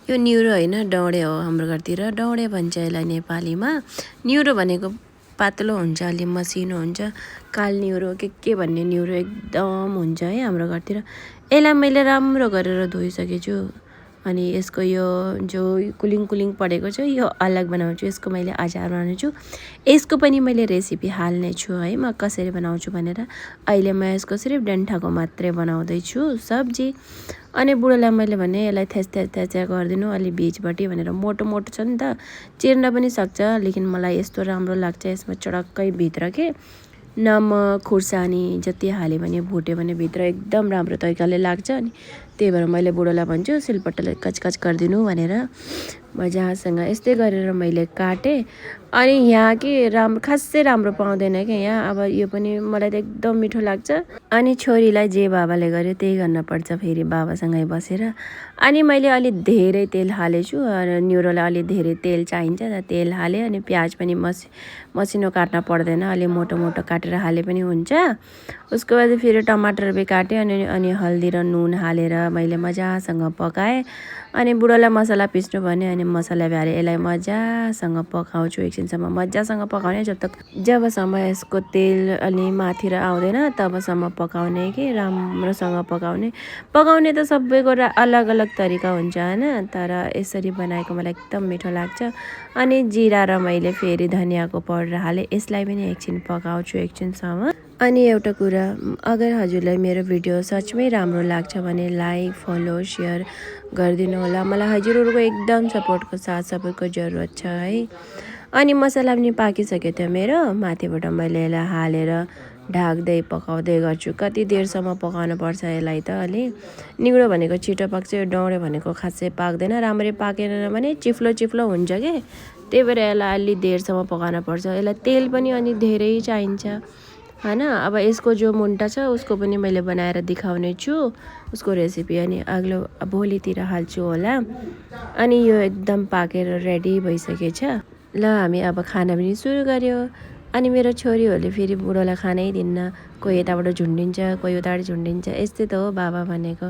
यो न्युरो होइन डौडे हो हाम्रो घरतिर डौडे भन्छ यसलाई नेपालीमा। न्युरो भनेको पातलो हुन्छ अलि मसिनो हुन्छ काल न्युरो के भन्ने न्युरो एकदम हुन्छ है हाम्रो घरतिर। यसलाई मैले राम्रो गरेर धोइसकेछु अनि यसको यो जो कुलिङ कुलिङ परेको छ यो अलग बनाउँछु। यसको मैले अचार बनाउँछु। यसको पनि मैले रेसिपी हाल्ने छु है म कसरी बनाउँछु भनेर। अहिले म यसको सिर्फ डन्ठाको मात्रै बनाउँदैछु सब्जी। अनि बुढोलाई मैले भने यसलाई थ्याच गरिदिनु अलि बिचपट्टि भनेर। मोटो मोटो छ नि त चिर्न पनि सक्छ लेकिन मलाई यस्तो राम्रो लाग्छ यसमा चडक्कै भित्र के नमक खुर्सानी जति हाल्यो भने भुट्यो भने भित्र एकदम राम्रो तरिकाले लाग्छ। अनि त्यही भएर मैले बुढोलाई भन्छु सिलपट्टाले कचकच गरिदिनु भनेर। मजासँग यस्तै गरेर मैले काटेँ। अनि यहाँ के राम्रो खासै राम्रो पाउँदैन क्या यहाँ। अब यो पनि मलाई त एकदम मिठो लाग्छ। अनि छोरीलाई जे बाबाले गर्यो त्यही गर्न पर्छ फेरि बाबासँगै बसेर। अनि मैले अलि धेरै तेल हालेछु। न्युरोलाई अलि धेरै तेल चाहिन्छ त तेल हालेँ। अनि प्याज पनि मसिनो काट्न पर्दैन अलि मोटो मोटो काटेर हाले पनि हुन्छ। उसको बाद फेरि टमाटर पनि काटेँ अनि हल्दी र नुन हालेर मैले मजासँग पकाएँ। अनि बुढोलाई मसला पिस्नु भने अनि मसला हालेर यसलाई मजासँग पकाउँछु एकछिनसम्म। मजासँग पकाउने जबसम्म यसको तेल अलि माथिर आउँदैन तबसम्म पकाउने कि राम्रोसँग पकाउने त सबैको अलग अलग तरिका हुन्छ होइन। तर यसरी बनाएको मलाई एकदम मिठो लाग्छ। अनि जिरा र मैले फेरि धनियाँको पाउडर हालेँ। यसलाई पनि एकछिन पकाउँछु एकछिनसम्म। अनि एउटा कुरा अगर हजुरलाई मेरो भिडियो सचमै राम्रो लाग्छ भने लाइक फलो सेयर गरिदिनु होला। मलाई हजुरहरूको एकदम सपोर्टको जरुरत छ है। अनि मसला पनि पाकिसक्यो थियो मेरो। माथिबाट मैले यसलाई हालेर ढाक्दै पकाउँदै गर्छु। कति देरसम्म पकाउनु पर्छ यसलाई त अलि। निगुरो भनेको छिटो पाक्छ यो डौडे भनेको खासै पाक्दैन। राम्ररी पाकेन भने चिप्लो हुन्छ के त्यही भएर यसलाई अलि देरसम्म पकाउनु पर्छ। यसलाई तेल पनि अनि धेरै चाहिन्छ होइन। अब यसको जो मुन्टा छ उसको पनि मैले बनाएर देखाउने छु उसको रेसिपी। अनि अग्लो भोलितिर हाल्छु होला। अनि यो एकदम पाकेर रेडी भइसकेछ। ल हामी अब खाना पनि सुरु गर्यो। अनि मेरो छोरीहरूले फेरि बुढोलाई खानै दिन्न। कोही यताबाट झुन्डिन्छ कोही उताबाट झुन्डिन्छ। यस्तै त हो बाबा भनेको।